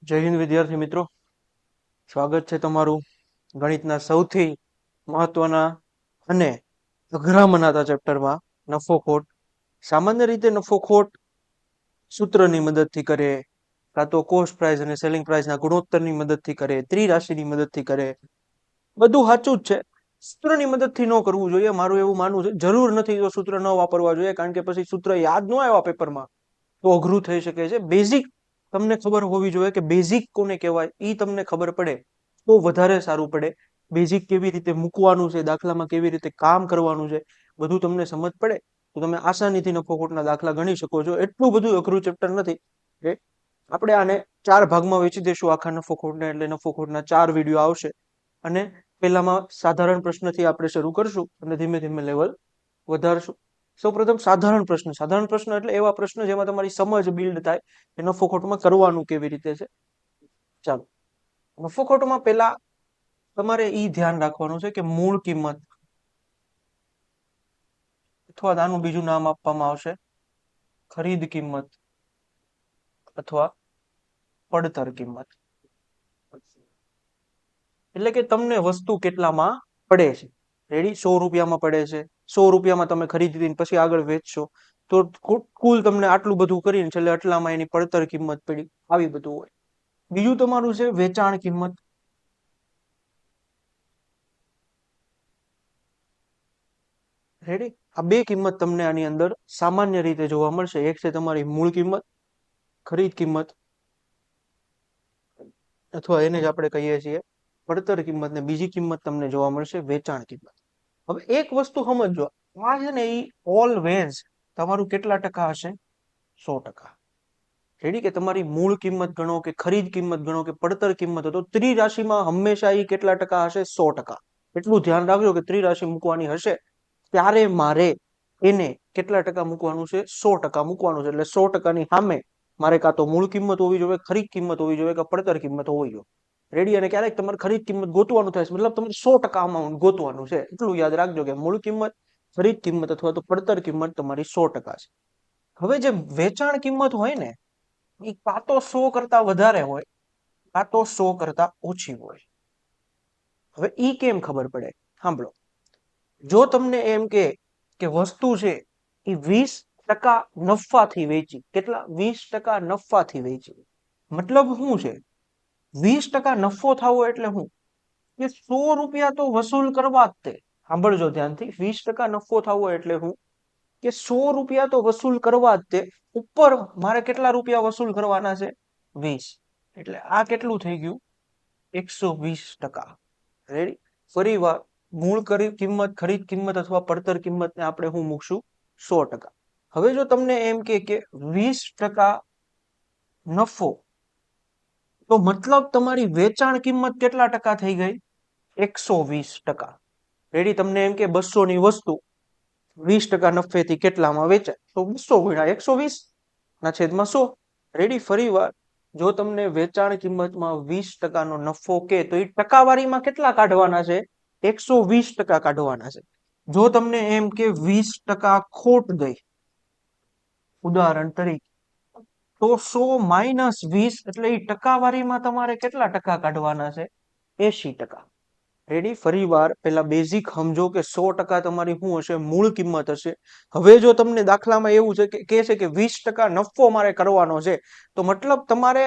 જય હિન્દ વિદ્યાર્થી મિત્રો, સ્વાગત છે તમારું ગણિતના સૌથી મહત્વના અને અઘરા મનાતા ચેપ્ટરમાં નફો ખોટ. સામાન્ય રીતે નફો ખોટ સૂત્રની મદદથી કરે, કાં તો કોસ્ટ પ્રાઇસ અને સેલિંગ પ્રાઇસના ગુણોત્તરની મદદથી કરે, ત્રિરાશિની મદદથી કરે. બધું સાચું જ છે. સૂત્રની મદદથી ન કરવું જોઈએ, મારું એવું માનવું છે. જરૂર નથી તો સૂત્ર ન વાપરવા જોઈએ, કારણ કે પછી સૂત્ર યાદ ન આવ્યા પેપરમાં તો અઘરું થઈ શકે છે. બેઝિક તમને ખબર હોવી જોઈએ કે બેઝિક કોને કહેવાય, એ તમને ખબર પડે તો વધારે સારું પડે. બેઝિક કેવી રીતે મૂકવાનું છે, દાખલામાં કેવી રીતે કામ કરવાનું છે, બધું તમને સમજ પડે તો તમે આસાનીથી નફો ખોટના દાખલા ગણી શકો છો. એટલું બધું અઘરું ચેપ્ટર નથી. આપણે આને 4 ભાગમાં વહેંચી દઈશું આખા નફો ખોટને, એટલે નફો ખોટના 4 વિડીયો આવશે. અને પહેલામાં સાધારણ પ્રશ્નથી આપણે શરૂ કરશું અને ધીમે ધીમે લેવલ વધારશું. સૌપ્રથમ સાધારણ પ્રશ્ન એટલે એવા પ્રશ્ન જેમાં તમારી સમજ બિલ્ડ થાય કે નફો ખોટમાં કરવાનું કેવી રીતે છે. ચાલો, નફો ખોટમાં પહેલા તમારે ઈ ધ્યાન રાખવાનું છે કે મૂળ કિંમત, અથવા આનું બીજું નામ આપવામાં આવશે ખરીદ કિંમત અથવા પડતર કિંમત. એટલે કે તમને વસ્તુ કેટલામાં પડે છે. રેડી? 100 રૂપિયામાં પડે છે. 100 રૂપિયામાં તમે ખરીદીને પછી આગળ વેચશો તો કુલ તમને આટલું બધું કરીને છેલ્લે આટલામાં એની પડતર કિંમત પડી. આવી બધું હોય. બીજું તમારું છે વેચાણ કિંમત. રેડી? આ બે કિંમત તમને આની અંદર સામાન્ય રીતે જોવા મળશે. એક છે તમારી મૂળ કિંમત, ખરીદ કિંમત, અથવા એને જ આપણે કહીએ છીએ પડતર કિંમત, ને બીજી કિંમત તમને જોવા મળશે વેચાણ કિંમત. હવે એક વસ્તુ સમજો, આ છે ને એ ઓલવેઝ તમારું કેટલા ટકા હશે? 100%. રેડી? કે તમારી મૂળ કિંમત ગણો કે ખરીદ કિંમત ગણો કે પડતર કિંમત, તો ત્રિરાશિમાં હંમેશા એ કેટલા ટકા હશે? 100%. એટલું ધ્યાન રાખજો કે ત્રિરાશિ મૂકવાની હશે ત્યારે મારે એને કેટલા ટકા મૂકવાનું છે? 100% મૂકવાનું છે. એટલે 100%ની સામે મારે કાં તો મૂળ કિંમત હોવી જોઈએ, ખરીદ કિંમત હોવી જોઈએ, કે પડતર કિંમત હોવી જોઈએ. રેડી? અને ક્યારેક તમારે ખરીદ કિંમત ગોતવાનું થાય છે, મતલબ તમારે 100% અમાઉન્ટ ગોતવાનું છે. એટલું યાદ રાખજો કે મૂળ કિંમત, ખરીદ કિંમત અથવા તો પડતર કિંમત તમારી 100% છે. હવે જે વેચાણ કિંમત હોય ને, એ કાં તો 100 કરતા વધારે હોય, કાં તો 100 કરતા ઓછી હોય. હવે ઈ કેમ ખબર પડે? સાંભળો. જો તમને એમ કે વસ્તુ છે એ 20% નફાથી વેચી, કેટલા? 20% નફાથી વેચી. મતલબ શું છે? 20% નફો થવો એટલે શું? કે 100 રૂપિયા તો વસૂલ કરવા જ તે. સાંભળજો ધ્યાનથી. 20% નફો થવો એટલે શું? કે 100 રૂપિયા તો વસૂલ કરવા જ તે. ઉપર મારે કેટલા રૂપિયા વસૂલ કરવાના છે? 20. એટલે આ કેટલું થઈ ગયું? 120%. રેડી? ફરી વાર, મૂળ કિંમત, ખરીદ કિંમત અથવા પડતર કિંમતને આપણે શું મૂકશું? 100%. હવે જો તમને એમ કે 20% નફો, તો મતલબ તમારી વેચાણ કિંમત કેટલા ટકા થઈ ગઈ? 120%. રેડી? તમને એમ કે 200 ની વસ્તુ 20% નફેથી કેટલામાં વેચાય? તો 200 ગુણ્યા 120/100. રેડી? ફરી વાર, જો તમને વેચાણ કિંમતમાં 20% નો નફો કે, તો એ ટકાવારીમાં કેટલા કાઢવાના છે? 120% કાઢવાના છે. જો તમને એમ કે 20% ખોટ ગઈ, ઉદાહરણ તરીકે, તો 100 - 20 એટલે એ ટકાવારીમાં તમારે કેટલા ટકા કાઢવાના છે? 80%. રેડી? ફરી વાર પેલા બેઝિક સમજો કે 100% તમારી શું હશે? મૂળ કિંમત હશે. હવે જો તમને દાખલામાં એવું છે કે છે કે 20% નફો મારે કરવાનો છે, તો મતલબ તમારે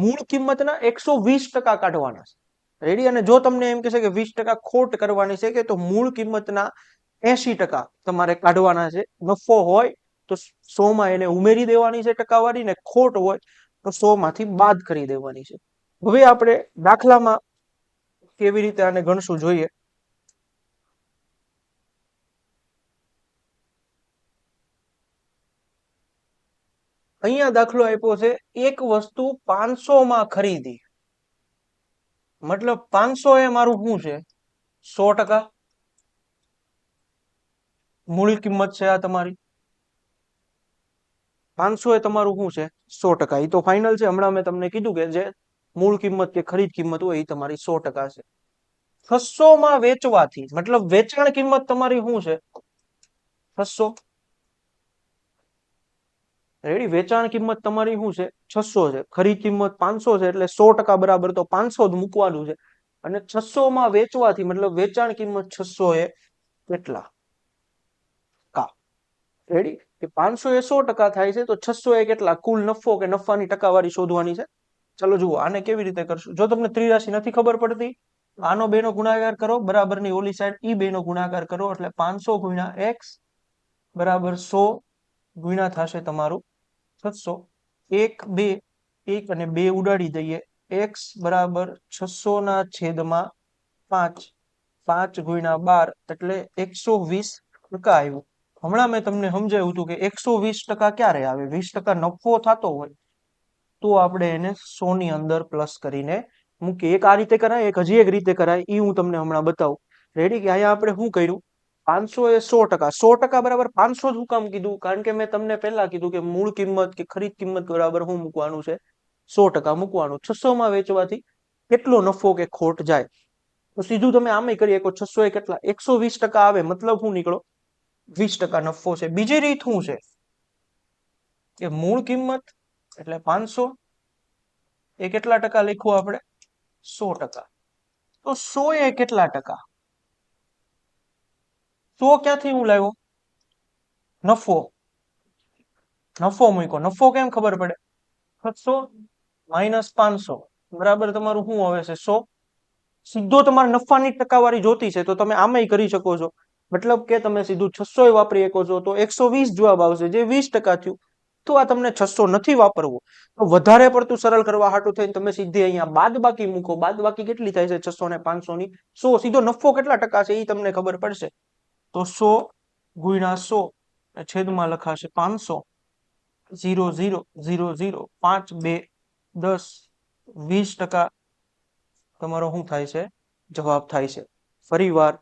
મૂળ કિંમતના 120% કાઢવાના છે. રેડી? અને જો તમને એમ કહેશે કે 20% ખોટ કરવાની છે, કે તો મૂળ કિંમતના 80% તમારે કાઢવાના છે. નફો હોય તો 100 માં એને ઉમેરી દેવાની છે ટકાવારી, ને ખોટ હોય તો 100 માંથી બાદ કરી દેવાની છે. હવે આપણે દાખલામાં કેવી રીતે આને ગણશું જોઈએ. અહીંયા દાખલો આપ્યો છે, એક વસ્તુ 500 માં ખરીદી. મતલબ 500 એ મારું શું છે? 100%. મૂળ કિંમત છે આ તમારી. 500 એ તમારું શું છે? 100%. એ તો ફાઇનલ છે. હમણાં મેં તમને કીધું કે જે મૂળ કિંમત કે ખરીદ કિંમત હોય એ તમારી 100% છે. 600 માં વેચવાથી, મતલબ વેચાણ કિંમત તમારી શું છે? 600. રેડી, વેચાણ કિંમત તમારી શું છે? 600 છે. ખરીદ કિંમત 500 છે, એટલે 100% બરાબર તો 500 જ મૂકવાનું છે. અને 600 માં વેચવાથી મતલબ વેચાણ કિંમત 600 એ કેટલા કા? રેડી, કે 500 એ 100% થાય છે, તો 600 એ કેટલા કુલ નફો કે નફાની ટકાવારી શોધવાની છે. ચલો જુઓ, આને કેવી રીતે કરશું? જો તમને ત્રિરાશી નથી ખબર પડતી, આનો બેનો ગુણાકાર કરો, બરાબરની ઓલી સાઈડ ઈ બેનો ગુણાકાર કરો, એટલે 500 ગુણ્યા x બરાબર 100 ગુણ્યા થશે તમારું 600. 1 2 1 અને 2 ઉડાડી દઈએ. x બરાબર 600 ના છેદમાં 5, 5 ગુણ્યા 12 એટલે 120% આવ્યું. હમણાં મેં તમને સમજાવ્યું હતું કે 120% ક્યારે આવે? 20% નફો થતો હોય તો આપણે એને 100 ની અંદર પ્લસ કરીને મૂકીએ. એક આ રીતે કરાય, એક હજી એક રીતે કરાય, એ હું તમને હમણાં બતાવું. રેડી, કે અહીંયા આપણે શું કર્યું? 500 એ 100%, 100% બરાબર 500 જ હું કામ કીધું? કારણ કે મેં તમને પહેલા કીધું કે મૂળ કિંમત કે ખરીદ કિંમત બરાબર શું મૂકવાનું છે? 100% મૂકવાનું. 600 માં વેચવાથી કેટલો નફો કે ખોટ જાય? તો સીધું તમે આમે કરી શકો. 600 એ કેટલા? 120% આવે, મતલબ શું નીકળો? 20% નફો છે. બીજી રીત શું છે? કે મૂળ કિંમત એટલે 500 એ કેટલા ટકા લખવું આપણે? 100%. તો 100 એ કેટલા ટકા? 100 ક્યાંથી હું લાવ્યો? નફો. નફો મૂક્યો. નફો કેમ ખબર પડે? 600 માઇનસ 500 બરાબર તમારું શું આવે છે? 100. સીધો તમારે નફાની ટકાવારી જોતી છે, તો તમે આમે કરી શકો છો. મતલબ કે તમે સીધું 600 વાપરી શકો છો, તો 120 જવાબ આવશે, જે 20% થયું. તો આ તમને 600 નથી વાપરવું, તો વધારે પડતું સરળ કરવા હાટું થઈને તમે સીધી અહીંયા બાદબાકી મૂકો. બાદબાકી કેટલી થાય છે 600 ને 500 ની? 100. સીધો નફો કેટલા ટકા છે એ તમને ખબર પડશે. તો 100 ગુણ્યા 100 છેદમાં લખાશે 500. 0 0 0 0 5 2 10 20% તમારો શું થાય છે? જવાબ થાય છે. ફરી વાર,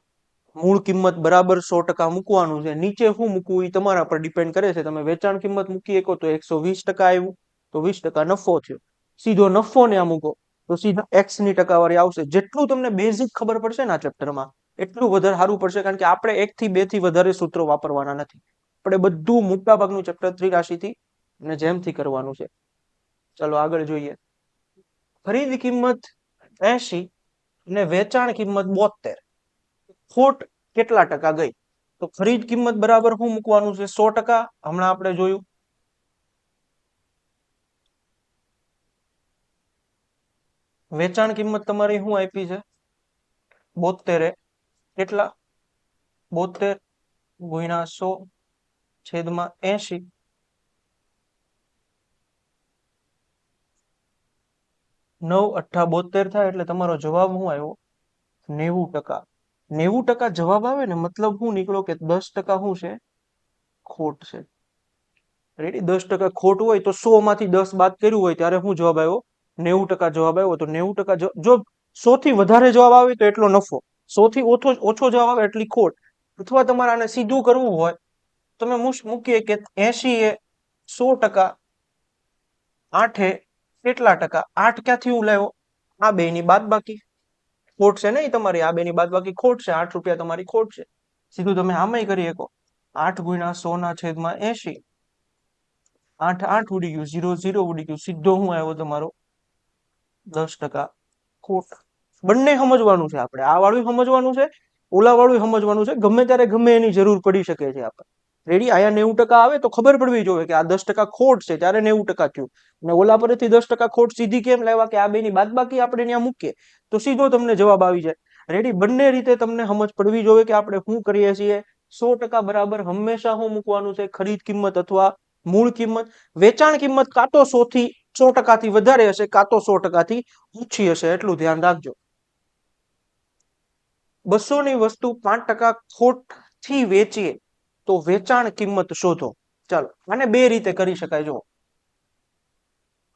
મૂળ કિંમત બરાબર 100% મૂકવાનું છે. નીચે શું મૂકવું એ તમારા પર ડિપેન્ડ કરે છે. તમે વેચાણ કિંમત મૂકી શકો તો 120% આવ્યું, તો 20% નફો થયો. સીધો નફો ને આ મૂકો તો સીધા x ની ટકાવારી આવશે. જેટલું તમને બેઝિક ખબર પડશે ને આ ચેપ્ટરમાં, એટલું વધારે સારું પડશે. કારણ કે આપણે 1 થી 2 થી વધારે સૂત્રો વાપરવાના નથી. આપણે બધું મોટા ભાગનું ચેપ્ટર ત્રિરાશીથી અને જેમથી કરવાનું છે. ચાલો આગળ જોઈએ. ખરીદ કિંમત 80 અને વેચાણ કિંમત 72, ખોટ કેટલા ટકા ગઈ? તો ખરીદ કિંમત બરાબર શું મૂકવાનું છે? 100%. હમણાં આપણે જોયું. વેચાણ કિંમત તમારી શું આપી છે? 72. કેટલા? 72 ગુણ્યા 100 છેદમાં 80. 9 8 72 થાય, એટલે તમારો જવાબ શું આવ્યો? 90%. 90% જવાબ આવે ને, મતલબ શું નીકળો કે 10% શું છે? ખોટ છે. રેડી, 10% ખોટ હોય તો 100 માંથી 10 બાદ કર્યું હોય ત્યારે શું જવાબ આવ્યો? 90% જવાબ આવ્યો. તો 90% જો 100 થી વધારે જવાબ આવે તો એટલો નફો, 100 થી ઓછો જવાબ આવે એટલી ખોટ. અથવા તમારે આને સીધું કરવું હોય, તમે મૂકીએ કે 80 એ 100%, 8 એ કેટલા ટકા? 8 ક્યાંથી હું લાવ્યો? આ બે ની બાદબાકી. ખોટ છે ને એ તમારી, આ બે ની બાદબાકી ખોટ છે. 8 રૂપિયા તમારી ખોટ છે. સીધું તમે આમાંય કરી શકો. 8 ગુણ્યા 100 ના છેદમાં 80. 8 8 ઉડી ગયું, 0 0 ઉડી ગયું. સીધો શું આવ્યો તમારો? 10% ખોટ. બંને સમજવાનું છે આપણે. આ વાળું સમજવાનું છે, ઓલા વાળું સમજવાનું છે. ગમે ત્યારે ગમે એની જરૂર પડી શકે છે આપણે. રેડી, આયા 90% આવે તો ખબર પડવી જોઈએ કે આ 10% ખોટ છે, ત્યારે 90% થયું. અને ઓલા પરથી 10% ખોટ સીધી કેમ લાવ્યા? કે આ બેની બાદબાકી આપણે ત્યાં મૂકીએ તો સીધો તમને જવાબ આવી જાય. રેડી, બંને રીતે તમને સમજ પડવી જોઈએ કે આપણે શું કરીએ છીએ. 100% બરાબર હંમેશા શું મૂકવાનું છે? ખરીદ કિંમત અથવા મૂળ કિંમત. વેચાણ કિંમત કાં તો 100% થી વધારે હશે, કાં તો 100% થી ઓછી હશે, એટલું ધ્યાન રાખજો. 200 ની વસ્તુ 5% ખોટ થી વેચીએ તો વેચાણ કિંમત શોધો. ચાલો, આને બે રીતે કરી શકાય. જો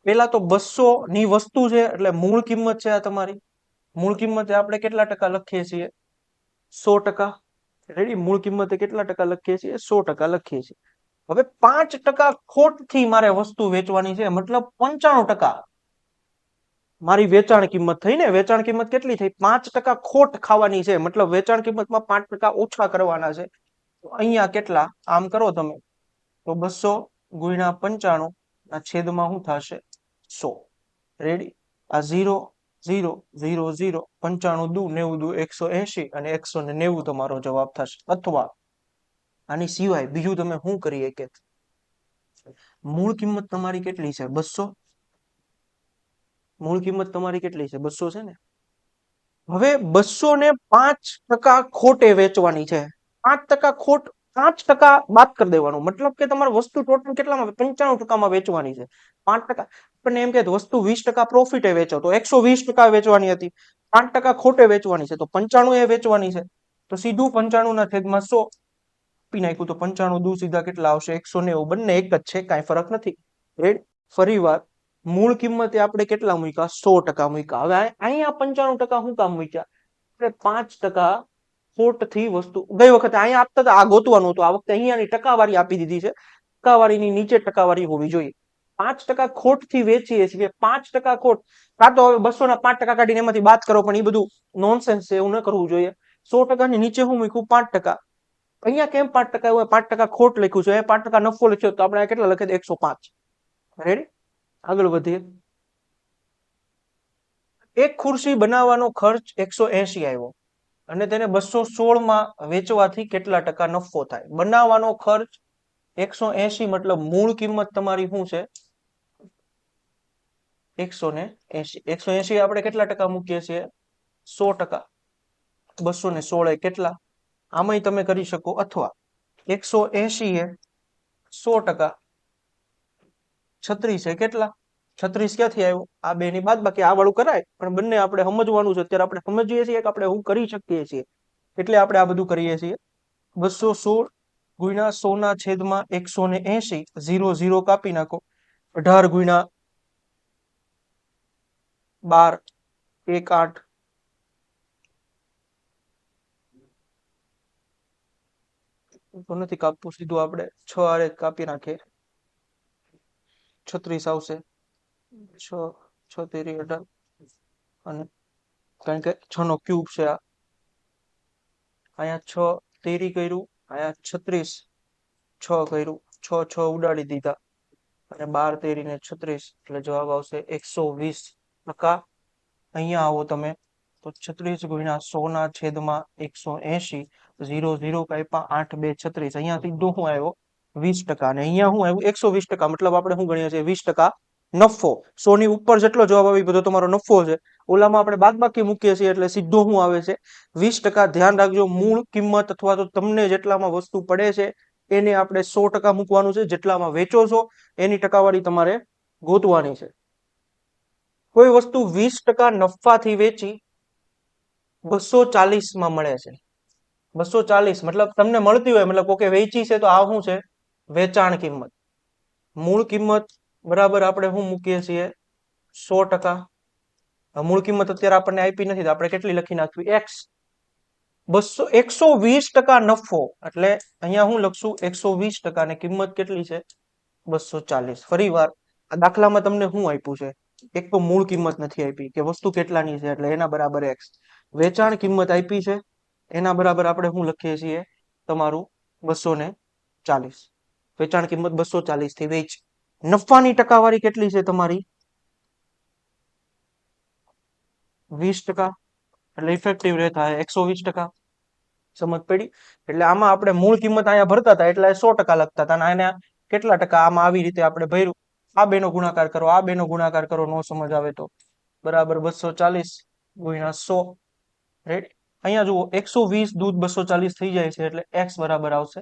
પેલા તો 200 ની વસ્તુ છે એટલે મૂળ કિંમત છે આ તમારી. મૂળ કિંમતે આપણે કેટલા ટકા લખીએ છીએ? 100%. રેડી, મૂળ કિંમતે કેટલા ટકા લખીએ છીએ? 100% લખીએ છીએ. હવે 5% ખોટ થી મારે વસ્તુ વેચવાની છે, મતલબ 95% મારી વેચાણ કિંમત થઈ ને. વેચાણ કિંમત કેટલી થઈ? 5% ખોટ ખાવાની છે, મતલબ વેચાણ કિંમતમાં 5% ઓછા કરવાના છે. તો અહીંયા કેટલા? આમ કરો તમે તો 200 ગુણ્યા 95 ના છેદમાં શું થશે 100. રેડી? આ 0 0 0 0 95 દુ 90 દુ 180 અને 190 તમારો જવાબ થશે. અથવા આની સિવાય બીજું તમે શું કરી શકે? મૂળ કિંમત તમારી કેટલી છે? 200. મૂળ કિંમત તમારી કેટલી છે? 200 છે ને? હવે 205% ખોટે વેચવાની છે. 5% ખોટ, 5% બાદ કરી દેવાનું. મતલબ કે તમારે વસ્તુ ટોટલ કેટલામાં? 95% વેચવાની છે. 5% આપણને એમ કે વસ્તુ 20% પ્રોફિટે વેચો તો 120% વેચવાની હતી. 5% ખોટે વેચવાની છે તો 95 એ વેચવાની છે. તો સીધું 95 ના છેદમાં 100 આપી નાખ્યું તો 95 દુ સીધા કેટલા આવશે? 190. બંને એક જ છે, કાંઈ ફરક નથી. રેડ? ફરી વાર મૂળ કિંમતે આપણે કેટલા મૂક્યા? 100% મૂક્યા. હવે અહીંયા 95% શું કામ મૂક્યા? એટલે 5% ખોટ થી વસ્તુ ગઈ વખતે અહીંયા આપતા હતા, આ ગોતવાનું હતું. આ વખતે અહીંયાની ટકાવારી આપી દીધી છે. ટકાવારીની નીચે ટકાવારી હોવી જોઈએ. 5% ખોટ થી વેચીએ છીએ. 5% ખોટ, કાં તો હવે 200 ના 5% કાઢીને એમાંથી બાદ કરો, પણ એ બધું નોનસેન્સ છે, એવું ન કરવું જોઈએ. 100% ની નીચે હું મૂક્યું? 5%. અહીંયા કેમ 5% હોય? 5% ખોટ લખ્યું છે, 5% નફો લખ્યો તો આપણે કેટલા લખીએ? 105. રેડી? આગળ વધીએ. એક ખુરશી બનાવવાનો ખર્ચ 180 આવ્યો અને તેને 216 માં વેચવાથી કેટલા ટકા નફો થાય? બનાવવાનો ખર્ચ 180, મતલબ મૂળ કિંમત તમારી શું છે? 180. 180 આપણે કેટલા ટકા મૂકીએ છીએ? 100%. 216 એ કેટલા? આમાંય તમે કરી શકો. અથવા 180 એ 100%, 36 એ કેટલા? 36 ક્યાંથી આવ્યું? આ બે ની બાદબાકી. આ વાળું કરાય, પણ બંને આપણે સમજવાનું છે. અત્યારે આપણે સમજીએ છીએ કે આપણે શું કરી શકીએ છીએ, એટલે આપણે આ બધું કરીએ છીએ. 216 ગુણ્યા 100 ના છેદમાં 180. 0 0 કાપી નાખો. 18 ગુણ્યા 12 1 8. તો નથી કાપવું, સીધું આપણે 6 આરે કાપી નાખીએ. 36 આવશે. 6 6 તેરી 18. અને કારણ કે 6 નો ક્યુબ છે આ. અહીંયા 6 તેરી કર્યું, અહીંયા 36 6 કર્યું, 6 6 ઉડાડી દીધા અને 12 તેરી ને 36, એટલે જવાબ આવશે 120%. અહીંયા આવો તમે તો 36 ગુણ્યા 100 ના છેદમાં 180. 0 0 કાપ્યા, 8 2 36. અહીંયા સીધો શું આવ્યો? 20%. અને અહીંયા શું આવ્યું? 120%. મતલબ આપણે શું ગણીએ છીએ? 20% નફો. 100 ની ઉપર જેટલો જવાબ આવે બધો તમારો નફો છે. ઓલામાં આપણે બાદબાકી મૂકીએ છીએ એટલે સીધો શું આવે છે? 20%. ધ્યાન રાખજો, મૂળ કિંમત અથવા તો તમને જેટલામાં વસ્તુ પડે છે એને આપણે 100% મૂકવાનું છે. જેટલામાં વેચો છો એની ટકાવારી તમારે ગોતવાની છે. કોઈ વસ્તુ 20% નફાથી વેચી 240 માં મળે છે. 240 મતલબ તમને મળતી હોય, મતલબ કોકે વેચી છે તો આ શું છે? વેચાણ કિંમત. મૂળ કિંમત બરાબર આપણે શું મૂકીએ છીએ? 100%. મૂળ કિંમત અત્યારે આપણને આપી નથી તો આપણે કેટલી લખી નાખવી? x. 120% નફો, એટલે અહીંયા હું લખશું 120%, ને કિંમત કેટલી છે? 240. ફરી વાર આ દાખલામાં તમને શું આપ્યું છે? એક તો મૂળ કિંમત નથી આપી કે વસ્તુ કેટલાની છે, એટલે એના બરાબર x. વેચાણ કિંમત આપી છે, એના બરાબર આપણે શું લખીએ છીએ? તમારું 240. વેચાણ કિંમત 240 થી વેચ. નફાની ટકાવારી કેટલી છે તમારી? 20%. એટલે ઇફેક્ટિવ રેટ થાય 120%. સમજ પડી? એટલે આમાં આપણે મૂળ કિંમત અહીંયા ભરતા હતા એટલે 100% લખતા હતા, અને આને કેટલા ટકા આમાં આવી રીતે આપણે ભર્યું. આ બેનો ગુણાકાર કરો, આ બેનો ગુણાકાર કરો, નો સમજ આવે તો બરાબર 240 ગુણ્યા 100. રેડી? અહીંયા જુઓ 120 દૂધ 240 થઈ જાય છે, એટલે x બરાબર આવશે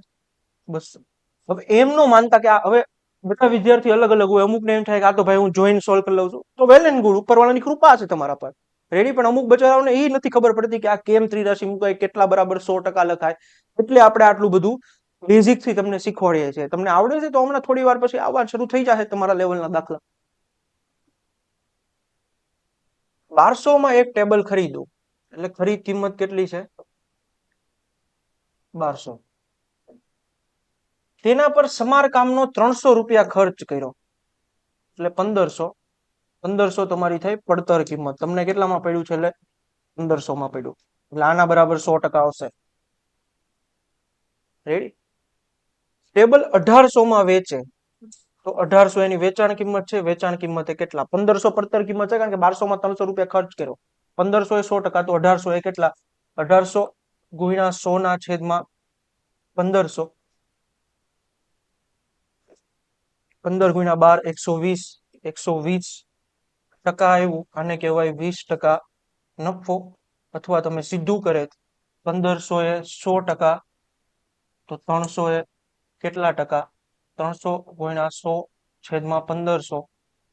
200. હવે એમ નો માનતા કે આ હવે બધા વિદ્યાર્થી અલગ અલગ હોય. અમુકને એમ થાય કે આ તો ભાઈ હું જોઈન સોલ્વ કરી લઉં છું, તો વેલ એન્ડ ગુડ, ઉપરવાળાની કૃપા છે તમારા પર. રેડી? પણ અમુક બચારાઓને એ નથી ખબર પડતી કે આ કેમ ત્રિરાશિ મુકાય, કેટલા બરાબર 100% લખાય. એટલે આપણે આટલું બધું બેઝિક થી તમને શીખવાડીએ છીએ. તમને આવડે છે તો હમણાં થોડી વાર પછી આવવા શરૂ થઈ જશે તમારા લેવલના દાખલા. 1200 માં એક ટેબલ ખરીદું, એટલે ખરીદ કિંમત કેટલી છે? 1200. તેના પર સમારકામનો 300 રૂપિયા ખર્ચ કર્યો, એટલે 1500. 1500 તમારી થઈ પડતર કિંમત. તમને કેટલામાં પડ્યું છે? એટલે 1500 માં પડ્યું, એટલે આના બરાબર 100% આવશે. રેડી? ટેબલ 1800 માં વેચે, તો 1800 એની વેચાણ કિંમત છે. વેચાણ કિંમત એ કેટલા? 1500 પડતર કિંમત છે, કારણ કે 1200 માં 300 રૂપિયા ખર્ચ કર્યો. 1500 એ 100%, તો 1800 એ કેટલા? 1800 ગુણ્યા 100 ના છેદમાં 1500. 15 ગુણ્યા 12 120. 120% આવ્યું. આને કહેવાય 20% નફો. અથવા તમે સીધું કરે 1500 એ 100%, તો 300 એ કેટલા ટકા? 300 ગુણ્યા 100 છેદમાં 1500.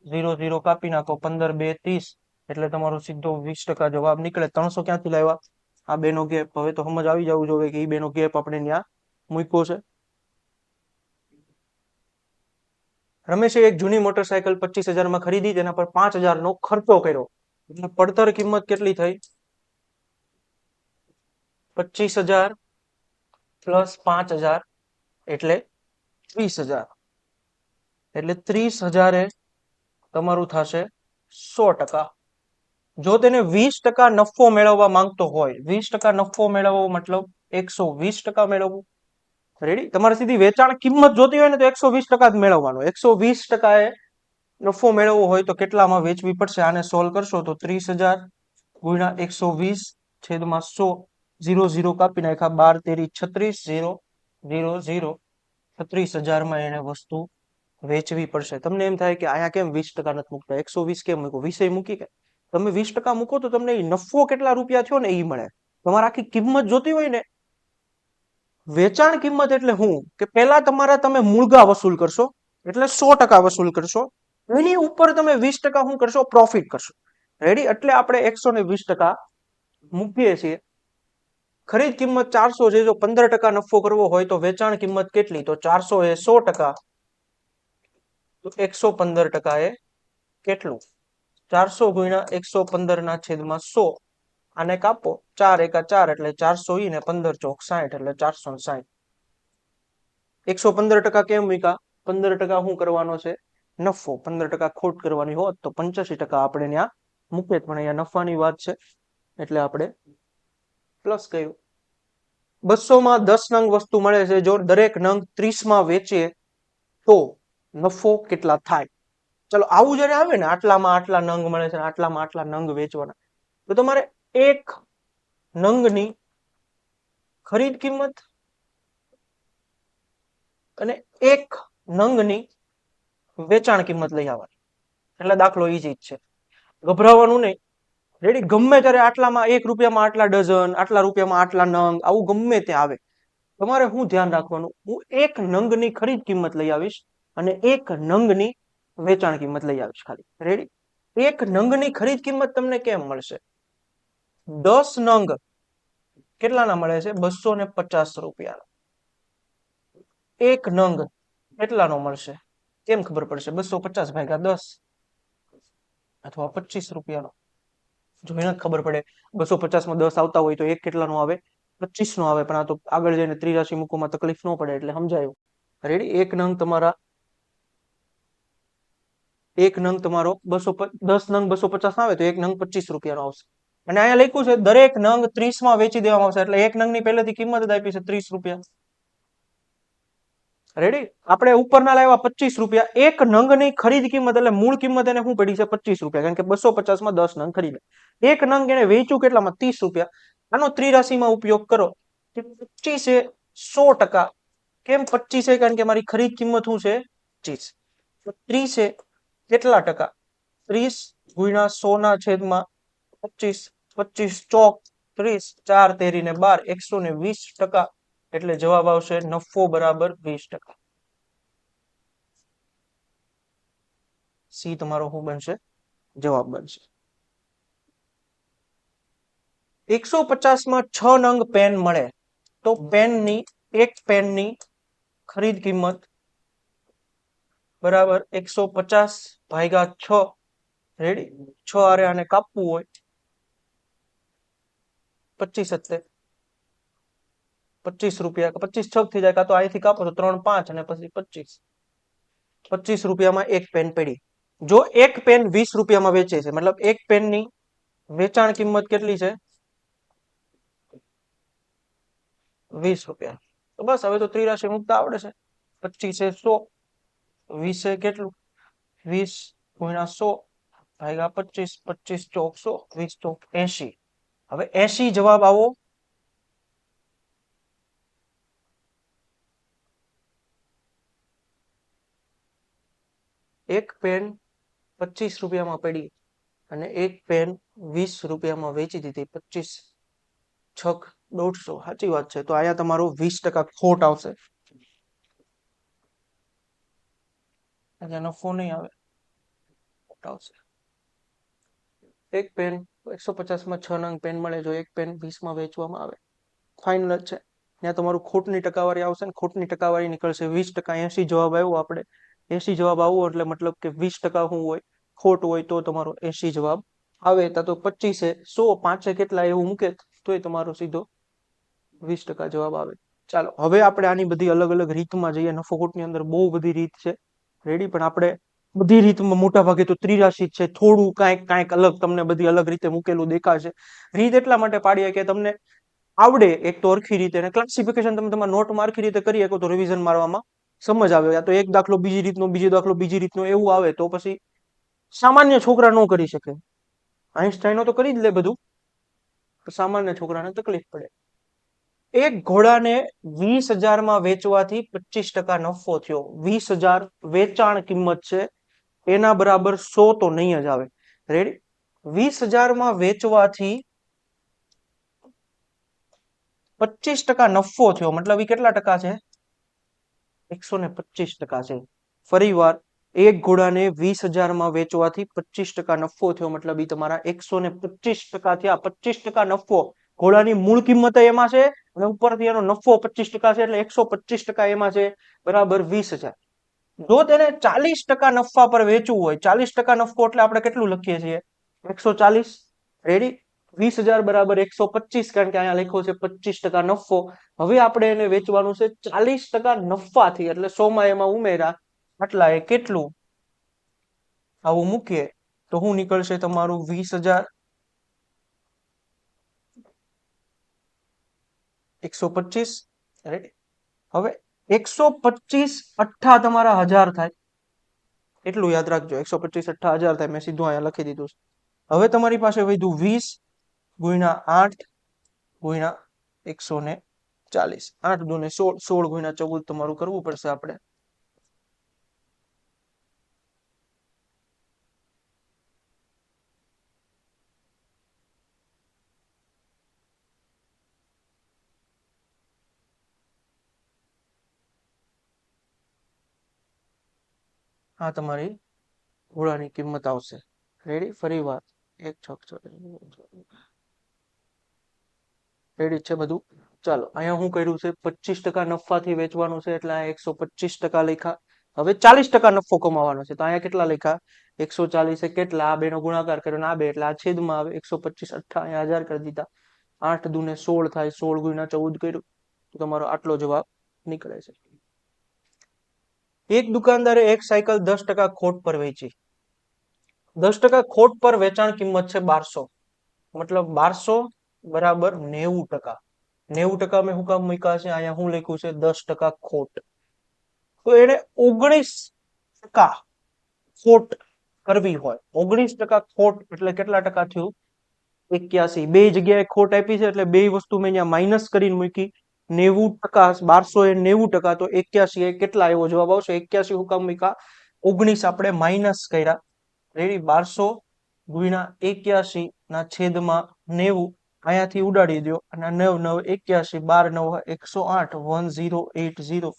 0 0 કાપી નાખો. 15 2 30, એટલે તમારો સીધો 20% જવાબ નીકળે. 300 ક્યાંથી લાવ્યા? આ બેનો ગેપ. હવે તો સમજ આવી જવું જોઈએ કે એ બેનો ગેપ આપણે ત્યાં મૂક્યો છે. રમેશે એક જૂની મોટરસાયકલ 25,000 માં ખરીદી, તેના પર 5,000 નો ખર્ચો કર્યો. એટલે પડતર કિંમત કેટલી થઈ? 25,000 પ્લસ 5,000 એટલે 30,000. એટલે 30,000 એ તમારું થશે 100%. જો તેને 20% નફો મેળવવા માંગતો હોય, 20% નફો મેળવવો મતલબ 120% મેળવવું. રેડી? તમારે સીધી વેચાણ કિંમત જોતી હોય ને તો 120% જ મેળવવાનો. 120% એ નફો મેળવવો હોય તો કેટલામાં વેચવી પડશે? આને સોલ્વ કરશો તો 30,000 ગુણ્યા 120 છેદમાં 100. 0 0 કાપી નાખ્યા. 12 તેરી 36. 0 0 0. 36,000 માં એને વસ્તુ વેચવી પડશે. તમને એમ થાય કે અહીંયા કેમ 20% નથી મૂકતા, 120 કેમ મૂકો? વિષય મૂકી કે તમે 20% મૂકો તો તમને નફો કેટલા રૂપિયા થયો ને એ મળે. તમારે આખી કિંમત જોતી હોય ને, વેચાણ કિંમત એટલે હું કે પેલા તમે મૂળગા વસૂલ કરશો, એટલે 100% વસૂલ કરશો. એની ઉપર તમે 20% શું કરશો? પ્રોફિટ કરશો. રેડી? એટલે આપણે 120% મૂકીએ છીએ. ખરીદ કિંમત 400 છે. જો 15% નફો કરવો હોય તો વેચાણ કિંમત કેટલી? તો 400 એ 100%, તો 115% એ કેટલું? 400 ગુણ્યા 115 ના છેદમાં 100. આને કાપો. 4 એકા 4 એટલે 400 ઈ ને 15 ચોક 60 એટલે 460. 115% કેમ મૂક્યા? 15% શું કરવાનો છે? નફો. 15% ખોટ કરવાની હોત તો 85% આપણે ત્યાં મૂકે, પણ અહીંયા નફાની વાત છે એટલે આપણે પ્લસ કર્યું. 200 માં 10 નંગ વસ્તુ મળે છે. જો દરેક નંગ 30 માં વેચે તો નફો કેટલા થાય? ચલો આવું જયારે આવે ને, આટલામાં આટલા નંગ મળે છે, આટલામાં આટલા નંગ વેચવાના, તો તમારે એક નંગની ખરીદ કિંમત અને એક નંગની વેચાણ કિંમત લઈ આવવાની. એટલે દાખલો ઈજી જ છે, ગભરાવાનું નહીં. રેડી? ગમે ત્યારે આટલામાં 1 રૂપિયામાં આટલા ડઝન, આટલા રૂપિયામાં આટલા નંગ, આવું ગમે તે આવે. તમારે શું ધ્યાન રાખવાનું? હું એક નંગની ખરીદ કિંમત લઈ આવીશ અને એક નંગની વેચાણ કિંમત લઈ આવીશ ખાલી. રેડી? એક નંગની ખરીદ કિંમત તમને કેમ મળશે? 10 નંગ કેટલાના મળે છે? 250 રૂપિયા. એક નંગ કેટલાનો મળશે? કેમ ખબર પડશે? 250 ભાગ્યા 10 અથવા 25 રૂપિયાનો. જો એને ખબર પડે 250 માં 10 આવતા હોય તો એક કેટલાનો આવે? 25 નો આવે. પણ આ તો આગળ જઈને ત્રિરાશી મૂકવામાં તકલીફ ન પડે એટલે સમજાયું. રેડી? એક નંગ તમારો 10 નંગ 250 આવે તો એક નંગ 25 રૂપિયાનો આવશે. અને અહીંયા લખ્યું છે દરેક નંગ 30 માં વેચી દેવામાં આવશે, એટલે એક નંગની પહેલેથી કિંમત જ આપી છે 30 રૂપિયા. રેડી? આપણે ઉપરના લાવ્યા 25 રૂપિયા. એક નંગની ખરીદ કિંમત એટલે મૂળ કિંમત એને શું પડી છે? 25 રૂપિયા, કારણ કે 250 માં 10 નંગ ખરીદે. એક નંગ એને વેચ્યું કેટલામાં? 30 રૂપિયા. આનો ત્રિરાશીમાં ઉપયોગ કરો. 25 એ 100%. કેમ 25 છે? કારણ કે મારી ખરીદ કિંમત શું છે? 25. તો 30 એ કેટલા ટકા? 30 ગુણ્યા 100 ના છેદમાં 25. 25 ચોક 30. 4 તેરી ને 12. 120%. એટલે જવાબ આવશે નફો બરાબર 20%. સી તમારો શું બનશે? જવાબ બનશે. 150 માં 6 નંગ પેન મળે તો પેનની એક પેનની ખરીદ કિંમત બરાબર 150 ભાગ્યા 6. રેડી? 6 આરે આને કાપવું હોય 25 25 રૂપિયા. 25 છક થઈ જાય, કાં તો અહીંથી કાપો તો 3 5 અને પછી 25. 25 રૂપિયામાં એક પેન પડી. જો એક પેન 20 રૂપિયામાં વેચે છે, મતલબ એક પેનની વેચાણ કિંમત કેટલી છે? 20 રૂપિયા. તો બસ હવે તો ત્રિરાશી મુકતા આવડે છે. 25 એ 100. 20 કેટલું 20 ગુણ્યા 100 ભાગ્યા 25, 25 ચોક 100, 20 ચોક 80. હવે 80 જવાબ આવો. એક પેન 25 રૂપિયામાં પડી અને એક પેન 20 રૂપિયામાં વેચી દીધી. 25 છક 150. સાચી વાત છે. તો અહીંયા તમારો 20% ખોટ આવશે. નફો નહીં આવે, ખોટ આવશે. એક પેન 150માં 6 નંગ પેન મળે. જો એક પેન 20માં વેચવામાં આવે, ફાઇનલ જ છે. ત્યાં તમારું ખોટની ટકાવારી આવશે ને ખોટની ટકાવારી નીકળશે 20%. 80 જવાબ આવ્યો આપણે. 80 જવાબ આવો એટલે મતલબ કે 20% શું હોય, ખોટ હોય. તો તમારો 80 જવાબ આવે. તો 25 100 5 કેટલા એવું મૂકે તોય તમારો સીધો 20% જવાબ આવે. ચાલો હવે આપણે આની બધી અલગ અલગ રીતમાં જઈએ. નફો ખોટની અંદર બહુ બધી રીત છે, રેડી. પણ આપણે બધી રીતમાં મોટા ભાગે તો ત્રિરાશી છે. થોડું કાંઈક કાંઈક અલગ તમને બધી અલગ રીતે મૂકેલું દેખાશે. રીત એટલા માટે પાડીએ કે તમને આવડે એક તો અરખી રીતે, અને ક્લાસિફિકેશન તમે તમારા નોટમાં અરખી રીતે કરી શકો તો રિવિઝન મારવામાં સમજ આવે. યા તો એક દાખલો બીજી રીતનો, બીજો દાખલો બીજી રીતનો એવું આવે તો પછી સામાન્ય છોકરા ન કરી શકે. આઈન્સ્ટાઈનો તો કરી જ લે બધું, સામાન્ય છોકરાને તકલીફ પડે. એક ઘોડાને 20,000માં વેચવાથી 25% નફો થયો. 20,000 વેચાણ કિંમત છે, એના બરાબર 100 તો નહીં જ આવે. રેડી. 20,000માં વેચવાથી 25% નફો થયો, મતલબ એ કેટલા ટકા છે? 125% છે. ફરી વાર, એક ઘોડાને 20,000માં વેચવાથી 25% નફો થયો, મતલબ એ તમારા 125% થયા. 25% નફો. ઘોડાની મૂળ કિંમત એમાં છે અને ઉપરથી એનો નફો 25% છે, એટલે 125% એમાં છે, બરાબર 20,000. જો તેને 40% નફા પર વેચવું હોય, 40% નફો એટલે આપણે કેટલું લખીએ છીએ? 140. રેડી. 20,000 બરાબર 125, કારણ કે અહીંયા લખ્યો છે 25% નફો. હવે આપણે એને વેચવાનું છે 40% નફાથી, એટલે 100માં એમાં ઉમેરા આટલા એ કેટલું આવું મૂકીએ તો શું નીકળશે તમારું? 20,000 125. રેડી. હવે 125 અઠ્ઠા તમારા 1000 થાય. એટલું યાદ રાખજો, 125 અઠ્ઠા 1000 થાય. મેં સીધું અહીંયા લખી દીધું છે. હવે તમારી પાસે વધ્યું 20 ગુણ્યા 8 ગુણ્યા 140. 8 દુને 16, 16 ગુણ્યા 14 તમારું કરવું પડશે આપણે. આ તમારી ઘોડાની કિંમત આવશે. રેડી. ફરી વાર 1 6 રેડી છે બધું. ચાલો અહીંયા હું કર્યું છે 25% નફાથી વેચવાનું છે, એટલે આ 125% લખ્યા. હવે 40% નફો કમાવાનો છે, તો અહીંયા કેટલા લખ્યા? 140 કેટલા? આ બેનો ગુણાકાર કર્યો ને આ બે, એટલે આ છેદમાં આવે. 125 અઠ્ઠા અહીંયા 1000 કરી દીધા. 8 દુને 16 થાય. 16 ગુણ્યા 14 કર્યું તો તમારો આટલો જવાબ નીકળે છે. એક દુકાનદારે એક સાયકલ 10% ખોટ પર વેચી. 10% ખોટ પર વેચાણ કિંમત છે 1200, મતલબ 1200 બરાબર 90%. 90% મેં હું કામ મૂક્યા છે? અહીંયા હું લખ્યું છે 10% ખોટ. તો એને 19% ખોટ કરવી હોય. 19% ખોટ એટલે કેટલા ટકા થયું? 81. બે જગ્યાએ ખોટ આપી છે, એટલે બે વસ્તુ મેં અહીંયા માઇનસ કરીને મૂકી. 90%, 1200 એ 90%, તો 81 એ કેટલા એવો જવાબ આવશે? 81 હું કામ મૂક્યા? 19 આપણે માઇનસ કર્યા. રેડી. 1200 ગુણ્યા 81 ના છેદમાં 90. અહીંયાથી ઉડાડી દો અને 9 9 81, 12 9 108, 1080.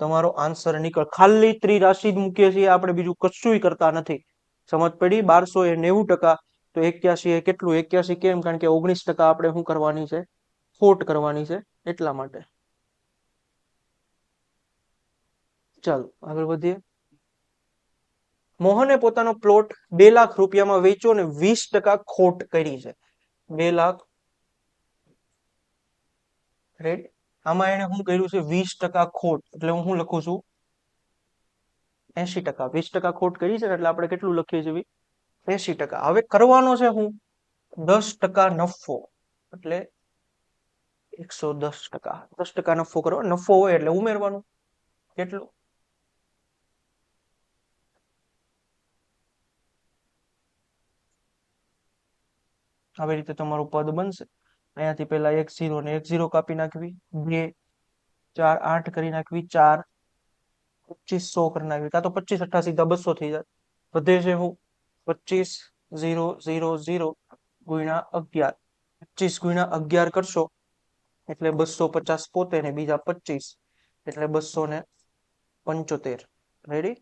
તમારો આન્સર નીકળ. ખાલી ત્રિરાશિ જ મૂકીએ છીએ આપણે, બીજું કશું કરતા નથી. સમજ પડી? 1200 એ 90%, તો 81 એ કેટલું? 81 કેમ? કારણ કે 19% આપણે શું કરવાની છે? ખોટ કરવાની છે, એટલા માટે. ચાલો આગળ વધીએ. મોહને પોતાનો પ્લોટ 2 લાખ રૂપિયામાં વેચ્યો અને 20% ખોટ કરી છે. 2 લાખ. રેડી. આમાં એને શું કર્યું છે? 20% ખોટ, એટલે હું શું લખું છું? 80%. 20% ખોટ કરી છે, એટલે આપણે કેટલું લખીએ છીએ? 80%. હવે કરવાનો છે હું 10% નફો, એટલે 110%. 10% નફો કરો. નફો હોય એટલે ઉમેરવાનું. કેટલું? આવી રીતે તમારું પદ બનશે. અહીંયાથી પહેલા 1 0 ને 1 0 કાપી નાખવી, 2 4 8 કરી નાખવી, 4 25 100 કરી નાખવી, કાં તો 25 8 સીધા 200 થઈ જાય. વધે છે હું 25 0 0 0 ગુણ્યા 11. 25 ગુણ્યા 11 કરશો એટલે 250 પોતે ને બીજા 25 એટલે 275. રેડી?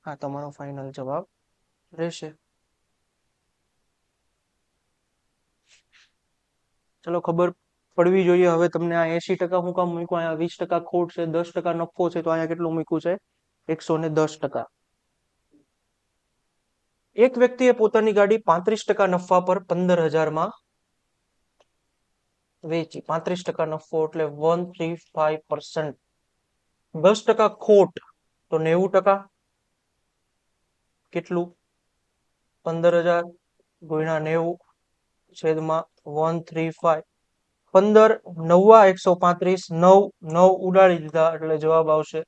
આ તમારો ફાઇનલ જવાબ રહેશે. ચલો, ખબર પડવી જોઈએ હવે તમને આ 80% હું કામ મૂક્યું, અહીંયા 20% ખોટ છે, 10% નફો છે, તો અહીંયા કેટલું મૂક્યું છે? 110%. એક વ્યક્તિએ પોતાની ગાડી 35% નફા પર 15,000 વેચી. 35% નફો એટલે 135%. 10% ખોટ તો 90%. કેટલું? 15,000 ગુણ્યા 90 છેદમાં 135. 15 9 135, 9 9 ઉડાડી દીધા એટલે જવાબ આવશે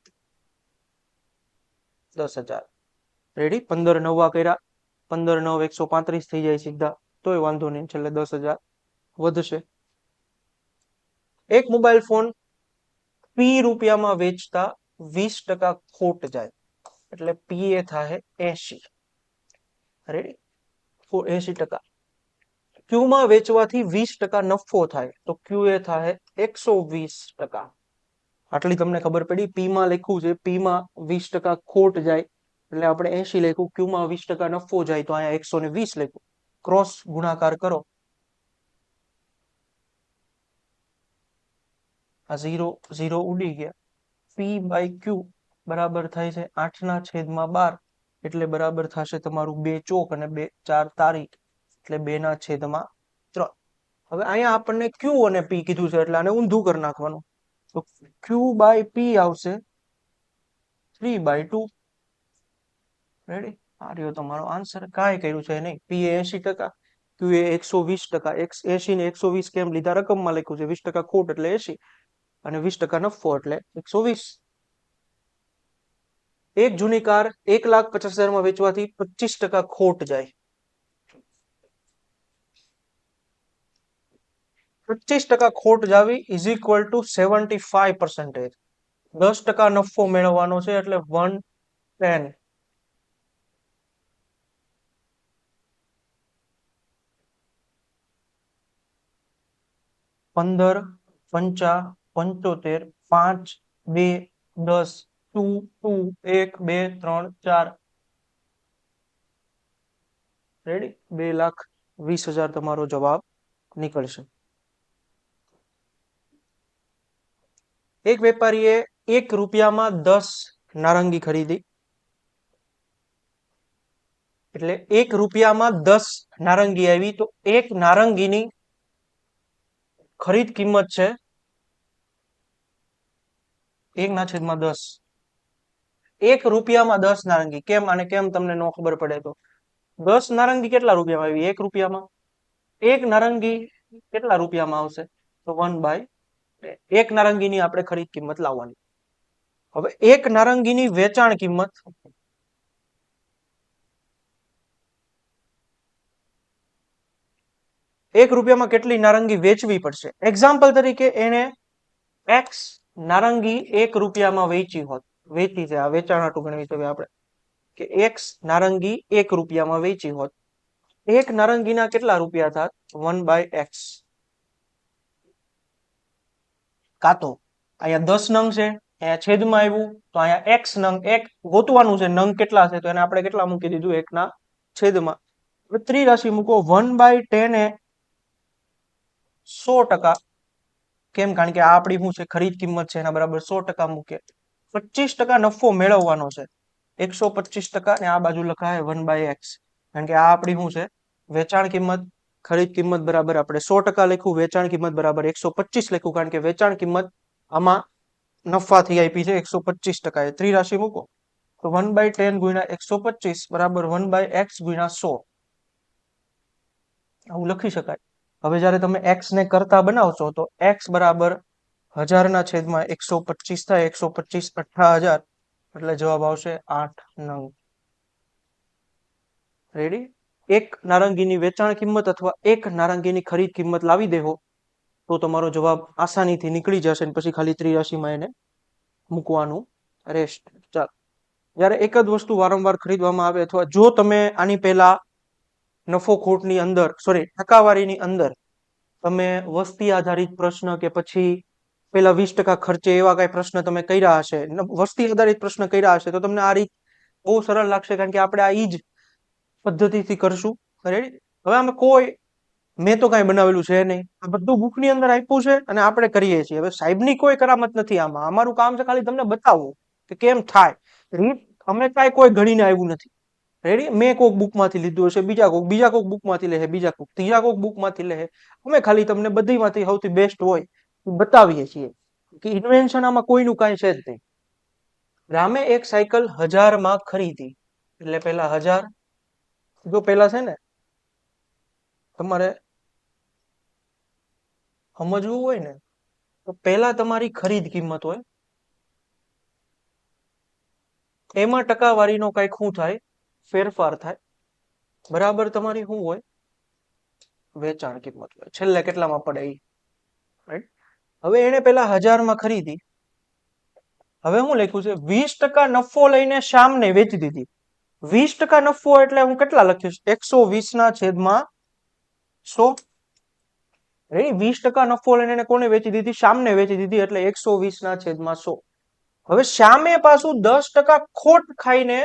10,000. રેડી? 15 9 કર્યા, 15 9 135 થઈ જાય સીધા, તોય વાંધો નહીં, છેલ્લે 10,000 વધશે. એક મોબાઈલ ફોન પી રૂપિયામાં વેચતા 20% ખોટ જાય એટલે પી એ થાય 80. રેડી? 80%. ક્યુ માં વેચવાથી 20% નફો થાય તો ક્યુ એ થાય 120%. આટલી તમને ખબર પડી. પી માં લખ્યું છે, પી માં 20% ખોટ જાય એટલે આપણે 80 લખ્યું, ક્યુ માં 20% નફો જાય તો અહીંયા 120 લખ્યું. ક્રોસ ગુણાકાર કરો, આ 0 0 ઉડી ગયા. પી બાય ક્યુ બરાબર થાય છે 8/12 એટલે બરાબર થશે તમારું 2 ચોક અને 2 4 તારીખ એટલે 2/3. હવે અહીંયા આપણને ક્યુ અને પી કીધું છે એટલે આને ઊંધું કરી નાખવાનું. તો ક્યુ બાય પી આવશે 3/2. રેડી? આ રહ્યો તમારો આન્સર. કાંઈ કર્યું છે નહીં. પી એ 80%, ક્યુ એ 120%. 80 ને 120 કેમ લીધા? રકમમાં લખ્યું છે. 20% ખોટ એટલે 80 અને 20% નફો એટલે 120. એક જૂની કાર 1,50,000 વેચવાથી 25% ખોટ જાય. 25% ખોટ જાવી ઇઝ ઇક્વલ ટુ 75%. 10% નફો મેળવવાનો છે એટલે 110. 15 50 75 5 2 10 2 2 1 2 3 4. રેડી? 2,20,000 તમારો જવાબ નીકળશે. એક વેપારીએ 1 રૂપિયામાં 10 નારંગી ખરીદી. એટલે 1 રૂપિયામાં 10 નારંગી આવી તો એક નારંગીની ખરીદ કિંમત છે 1/10. 1 રૂપિયામાં 10 નારંગી. કેમ? આને કેમ તમને ન ખબર પડે તો 10 નારંગી કેટલા રૂપિયામાં આવી? 1 રૂપિયામાં. 1 નારંગી કેટલા રૂપિયામાં આવશે? તો 1/10. 1 નારંગીની આપણે ખરીદ કિંમત લાવવાની. હવે 1 નારંગીની વેચાણ કિંમત 1 રૂપિયામાં કેટલી નારંગી વેચવી પડશે? એક્ઝામ્પલ તરીકે એને એક્સ નારંગી 1 રૂપિયામાં વેચી છે. આ વેચાણ હાટુ ગણવી છે આપણે કે એક્સ નારંગી 1 રૂપિયામાં વેચી હોત. 1 નારંગીના કેટલા રૂપિયા થાત? 1/x. કાં તો અહીંયા 10 નંગ છે, અહીંયા છેદમાં આવ્યું તો અહીંયા x નંગ, એક ગોતવાનું છે નંગ કેટલા છે તો એને આપણે કેટલા મૂકી દીધું? 1 ના છેદમાં. હવે ત્રિરાશિ મૂકો. 1/10 એ 100%. કેમ? કારણ કે આ આપણી શું છે? ખરીદ કિંમત છે, એના બરાબર 100% મૂકે. 25% નફો મેળવવાનો છે. 125% ને આ બાજુ લખાય 1/x. કારણ કે આ આપણી શું છે? વેચાણ કિંમત. ખરીદ કિંમત બરાબર આપણે 100% લખ્યું, વેચાણ કિંમત બરાબર 125 લખ્યું, કારણ કે વેચાણ કિંમત આમાં નફાથી આપી છે 125%. એ ત્રિરાશિ મૂકો તો 1/10 ગુણ્યા 125 બરાબર 1/x ગુણ્યા 100. આવું લખી શકાય. હવે જ્યારે તમે x ને કરતા બનાવશો તો x બરાબર 1000/125 થાય. 125 18,000 એટલે જવાબ આવશે 8 નંગ. રેડી? એક નારંગીની વેચાણ કિંમત અથવા એક નારંગીની ખરીદ કિંમત લાવી દેવો તો તમારો જવાબ આસાનીથી નીકળી જશે અને પછી ખાલી ત્રિરાશીમાં એને મૂકવાનું રહેશે. ચાલો, જ્યારે એક જ વસ્તુ વારંવાર ખરીદવામાં આવે અથવા જો તમે આની પહેલા નફો ખોટની અંદર ટકાવારીની અંદર તમે વસ્તી આધારિત પ્રશ્ન કે પછી પેલા 20% ખર્ચે એવા કઈ પ્રશ્ન તમે કર્યા હશે, વસ્તી આધારિત પ્રશ્ન કર્યા હશે તો તમને આ રીત બહુ સરળ લાગશે, કારણ કે આપણે આ ઈ જ પદ્ધતિથી કરશું. રેડી? હવે આમાં કોઈ મેં તો કાંઈ બનાવેલું છે નહીં, આ બધું બુકની અંદર આપ્યું છે અને આપણે કરીએ છીએ. હવે સાહેબની કોઈ કરામત નથી આમાં, અમારું કામ છે ખાલી તમને બતાવવું કે કેમ થાય. રીત અમે કાંઈ કોઈ ઘડીને આવ્યું નથી. રેડી? મેં કોઈક બુકમાંથી લીધું હશે, બીજા કોઈક બુકમાંથી લે, બીજા કોઈક ત્રીજા કોઈક બુકમાંથી લે. અમે ખાલી તમને બધીમાંથી સૌથી બેસ્ટ હોય બતાવીએ છીએ કે ઇન્વેન્શન આમાં કોઈનું કાંઈ છે જ નહીં. રામે એક સાયકલ 1000 ખરીદી, એટલે પેલા 1000, જો પેલા છે ને તમારે સમજવું હોય ને તો પેલા તમારી ખરીદ કિંમત હોય, એમાં ટકાવારીનો કઈક શું થાય, ફેરફાર થાય, બરાબર તમારી શું હોય, વેચાણ કિંમત હોય, છેલ્લે કેટલામાં પડે એ. રાઈટ? હવે એને પેલા 1000 ખરીદી, હવે હું લખ્યું છે 20% નફો લઈને શ્યામને વેચી દીધી. 20% નફો એટલે હું કેટલા લખીશ, 120/100. રેડી? 20% નફો લઈને એને કોને વેચી દીધી, શ્યામને વેચી દીધી, એટલે 120/100. હવે શ્યામે પાછું 10% ખોટ ખાઈને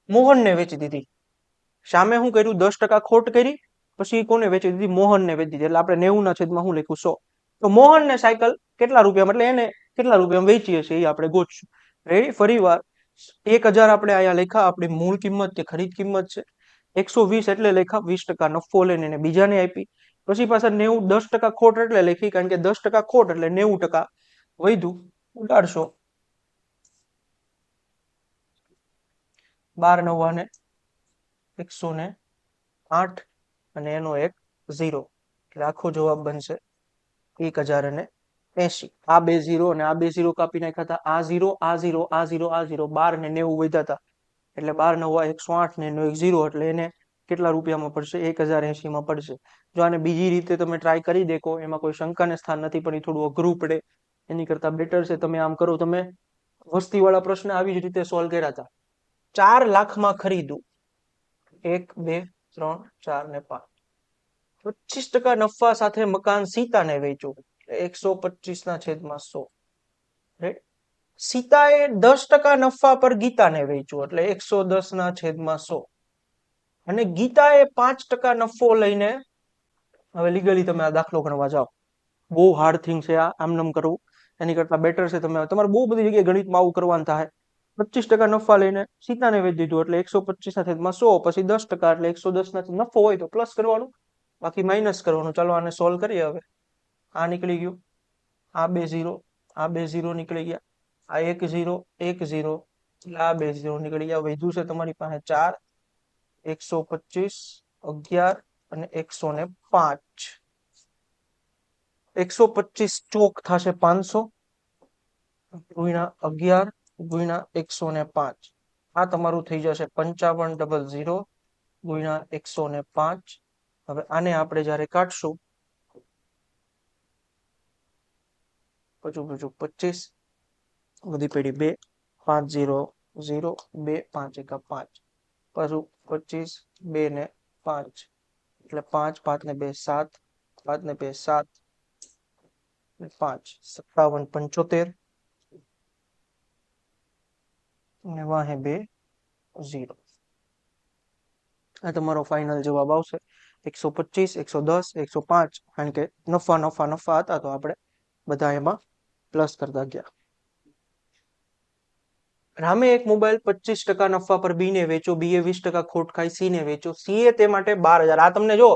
મોહનને વેચી દીધી. શ્યામે શું કર્યું, 10% ખોટ કરી, પછી કોને વેચી દીધી, મોહનને વેચી દીધી, એટલે આપણે 90/100 શું લખ્યું, 100. તો મોહનને સાયકલ કેટલા રૂપિયામાં, એટલે એને કેટલા રૂપિયામાં વેચી હશે એ આપણે ગોતશું. રેડી? ફરી વાર 1000 આપણે અહીંયા લખ્યા, આપણી મૂળ કિંમત કે ખરીદ કિંમત છે. 120 એટલે લખ્યા 20% નફો લઈને એને બીજાને આપી, પછી પાછા 90 10% ખોટ એટલે લખી, કારણ કે 10% ખોટ એટલે 90% વધ્યું, ઉડાડશો 12 9 108 અને એનો એક 0, એટલે આખો જવાબ બનશે 1080. આ બે 0 અને આ બે 0 કાપી નાખ્યા હતા, આ 0 આ 0 આ 0 આ 0, 12 ને 90 વધ્યા હતા, એટલે 12 9 108 ને એનો એક 0, એટલે એને કેટલા રૂપિયામાં પડશે, 1080 માં પડશે. જો આને બીજી રીતે તમે ટ્રાય કરી દેખો, એમાં કોઈ શંકાને સ્થાન નથી, પણ એ થોડું અઘરું પડે, એની કરતા બેટર છે તમે આમ કરો. તમે વસ્તીવાળા પ્રશ્ન આવી જ રીતે સોલ્વ કર્યા હતા. 4 લાખમાં ખરીદું, 1 2 3 4 ને 5, 25% નફા સાથે મકાન સીતાને વેચું, 125/100. સીતાએ 10% નફા પર ગીતાને વેચ્યું, એટલે 110/100. અને ગીતાએ 5% નફો લઈને, હવે લીગલી તમે આ દાખલો ગણવા જાઓ, બહુ હાર્ડ થિંગ છે આ, આમનામ કરવું, એની કરતા બેટર છે તમે તમારે બહુ બધી જગ્યાએ ગણિતમાં આવું કરવાનું થાય. 25% નફા લઈને સીતાને વેચી દીધું, એટલે 125/100, પછી 10% એટલે 110 નફો હોય તો પ્લસ કરવાનું, બાકી માઇનસ કરવાનું. ચાલો આને સોલ્વ કરીએ. હવે આ નીકળી ગયું, આ બે 0, આ બે 0 નીકળી ગયા, આ એક 0 એક 0, એટલે આ બે 0 નીકળી ગયા. વધ્યું છે તમારી પાસે 4, 125, 11 અને 105. 125 ચોક થશે 500 ગુણ્યા 11 ગુણ્યા 105, આ તમારું થઈ જશે 5500 ગુણ્યા 105. હવે આને આપણે જ્યારે કાઢશું, પચું 25, બધી પેઢી 2, 5 0 0 2 5 1 5, પાછું 25 2 ને 5, એટલે 5 5 ને 2 7, 5 ને 2 7, 5 57 75, અને વાહે 2 0. આ તમારો ફાઇનલ જવાબ આવશે 125 110 105, કારણ કે નફા નફા નફા હતા તો આપણે બધા એમાં પ્લસ કરતા ગયા. રામે એક મોબાઈલ 25% નફા પર બી ને વેચો, બી એ 20% ખોટ ખાઈ સી ને વેચો, સી એ તે માટે 12000. આ તમને જો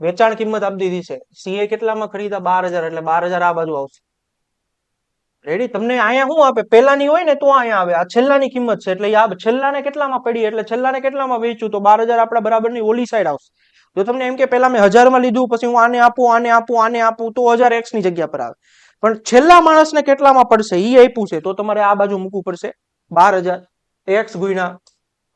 વેચાણ કિંમત આપી દીધી છે, સી એ કેટલામાં ખરીદા, 12000, એટલે 12000 આ બાજુ આવશે. રેડી? તમને અહીંયા શું આપે, પેલાની હોય ને તો અહીંયા આવે, આ છેલ્લાની કિંમત છે, એટલે આ છેલ્લાને કેટલામાં પડી, એટલે છેલ્લાને કેટલામાં વેચ્યું, તો 12000 આપણા બરાબરની ઓલી સાઈડ આવશે. જો તમને એમ કે પેલા મેં 1000 માં લીધું, પછી હું આને આપું આને આપું આને આપું, તો 1000 x ની જગ્યા પર આવે. પણ છેલ્લા માણસને કેટલામાં પડશે ઈ આપ્યું છે, તો તમારે આ બાજુ મૂકવું પડશે 12,000. x ગુણ્યા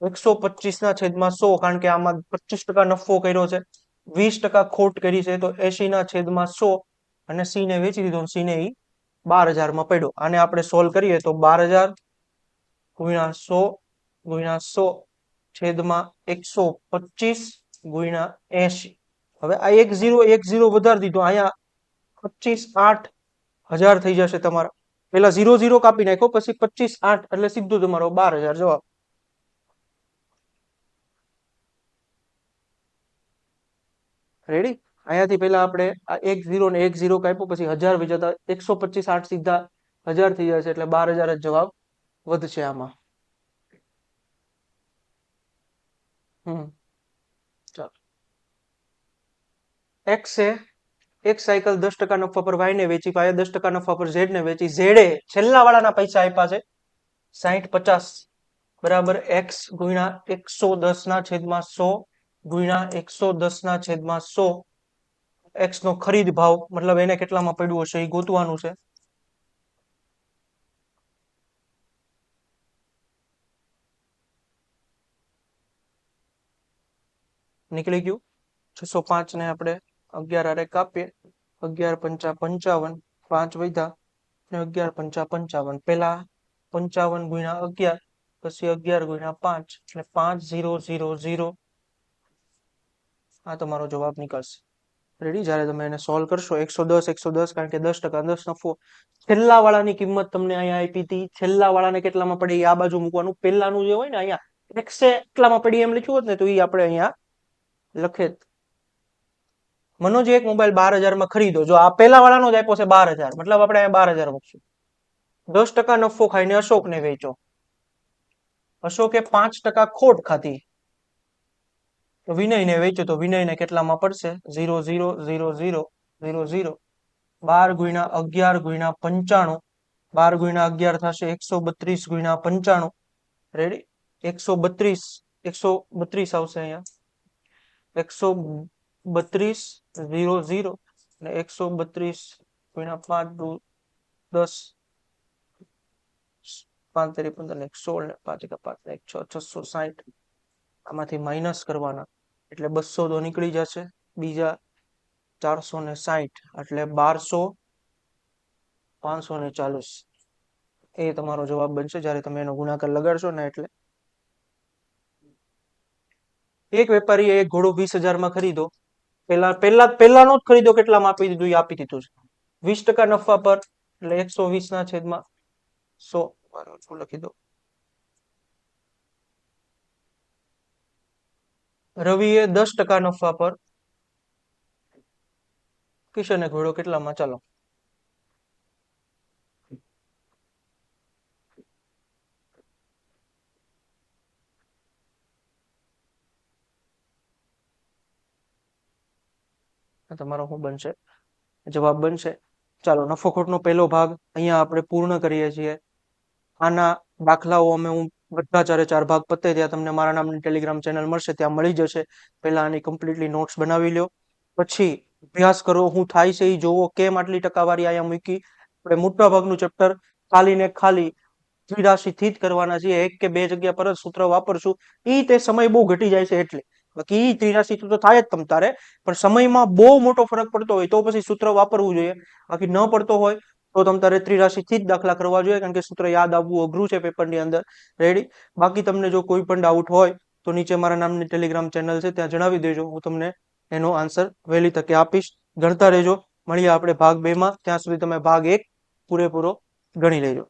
125/100, કારણ કે આમાં 25% નફો કર્યો છે, 20% ખોટ કરી છે, તો 80/100, અને સી ને વેચી દીધો, સી ને ઈ 12,000 માં પડ્યો. આને આપણે સોલ્વ કરીએ તો 12,000 ગુણ્યા 100 ગુણ્યા 100/125 ગુણ્યા 80. હવે આ 1 0 વધારી દીધો, અહીંયા 25,8,000 થઈ જશે તમારા. પેલા 0 0 કાપી નાખો, પછી 25,8 એટલે સીધું તમારો 12,000 જવાબ. રેડી? અહીંયાથી પેલા આપણે આ 1 0 ને 1 0 કાપ્યો, પછી 1000 વિજેતા 125,8 સીધા 1000 થઈ જશે, એટલે 12,000 જ જવાબ વધશે આમાં. ચાલો. x છે, એક સાયકલ 10% નફા પર y ને વેચી, y 10% નફા પર z ને વેચી, z એ છેલ્લા વાળાના પૈસા આપ્યા છે 60/50 બરાબર x ગુણ્યા 110/100 ગુણ્યા 110/100. x નો ખરીદ ભાવ, મતલબ એને કેટલામાં પડ્યું હશે એ ગોતવાનું છે. નીકળી ગયું. 605 ને આપણે 11 હારે કાપીએ, 11 × 5 = 55, 5 વધ્યા ને 11 × 5 = 55. પેલા 55 ગુણ્યા 11, પછી 11 ગુણ્યા 5, એટલે 5000. આ તમારો જવાબ નીકળશે. રેડી? જ્યારે તમે એને સોલ્વ કરશો 110 110, કારણ કે 10% 10 નફો. છેલ્લા વાળાની કિંમત તમને અહીંયા આપી હતી, છેલ્લા વાળાને કેટલામાં પડે એ આ બાજુ મૂકવાનું. પેલાનું જે હોય ને અહીંયા x કેટલામાં પડી એમ લખ્યું હોત ને, તો એ આપણે અહીંયા લખે. મનોજ એક મોબાઈલ 12,000 માં ખરીદો. જો આ પેલા વાળાનો જ આપ્યો છે 12,000, મતલબ આપણે અહીંયા 12,000 મૂકશું. 10% નફો ખાઈને અશોકને વેચો. અશોકે 5% ખોટ ખાધી, તો વિનયને વેચ્યો, તો વિનયને કેટલામાં પડશે? 0 0 0 0 0 0. 12 ગુણ્યા 11 ગુણ્યા 95, 12 ગુણ્યા 11 થશે 132 ગુણ્યા 95. રેડી? 132 આવશે અહીંયા. 132 0 0 અને 132 ગુણ્યા 5 2 10, 5 તેરી 15 16 ને 5 એકા 5 ને 1 6, 660. આમાંથી માઇનસ કરવાના, એટલે 200 તો નીકળી જશે, બીજા 460, એટલે 1200 540. એ તમારો જવાબ બનશે જ્યારે તમે એનો ગુણાકાર લગાડશો ને. એટલે એક વેપારીએ એક ઘોડો 20,000 માં ખરીદો. પેલાનો જ ખરીદો, કેટલામાં આપી દીધું? એ આપી દીધું છે 20% નફા પર, એટલે 120/100 લખી દો. રવિએ 10% નફા પર કિશને ઘોડો કેટલામાં? ચાલો તમારો શું બનશે? જવાબ બનશે. ચાલો, નફો ખોટનો પહેલો ભાગ અહીંયા આપણે પૂર્ણ કરીએ છીએ. આના દાખલાઓ અમે હું બધા 4 ભાગ પતે ત્યાં તમને મારા નામની ટેલિગ્રામ ચેનલ મળશે, ત્યાં મળી જશે. પહેલા આની કમ્પ્લીટલી નોટ્સ બનાવી લો, પછી અભ્યાસ કરો, હું થાય છે એ જોવો, કેમ આટલી ટકાવારી અહીંયા મૂકી. આપણે મોટા ભાગનું ચેપ્ટર ખાલી ને ખાલી દ્વિરાશીથી જ કરવાના છીએ. 1 કે 2 જગ્યા પર જ સૂત્ર વાપરશું, એ તે સમય બહુ ઘટી જાય છે એટલે. બાકી ઈ 83 તો થાય જ તમ તારે, પણ સમયમાં બહુ મોટો ફરક પડતો હોય તો પછી સૂત્ર વાપરવું જોઈએ. બાકી ન પડતો હોય તો તમ તારે 83થી જ દાખલા કરવા જોઈએ, કારણ કે સૂત્ર યાદ આવવું અઘરું છે પેપરની અંદર. રેડી? બાકી તમને જો કોઈ પણ ડાઉટ હોય તો નીચે મારા નામની ટેલિગ્રામ ચેનલ છે, ત્યાં જણાવી દેજો, હું તમને એનો આન્સર વહેલી તકે આપીશ. ગણતા રહેજો. મળીએ આપણે ભાગ 2 માં. ત્યાં સુધી તમે ભાગ 1 પૂરેપૂરો ગણી લેજો.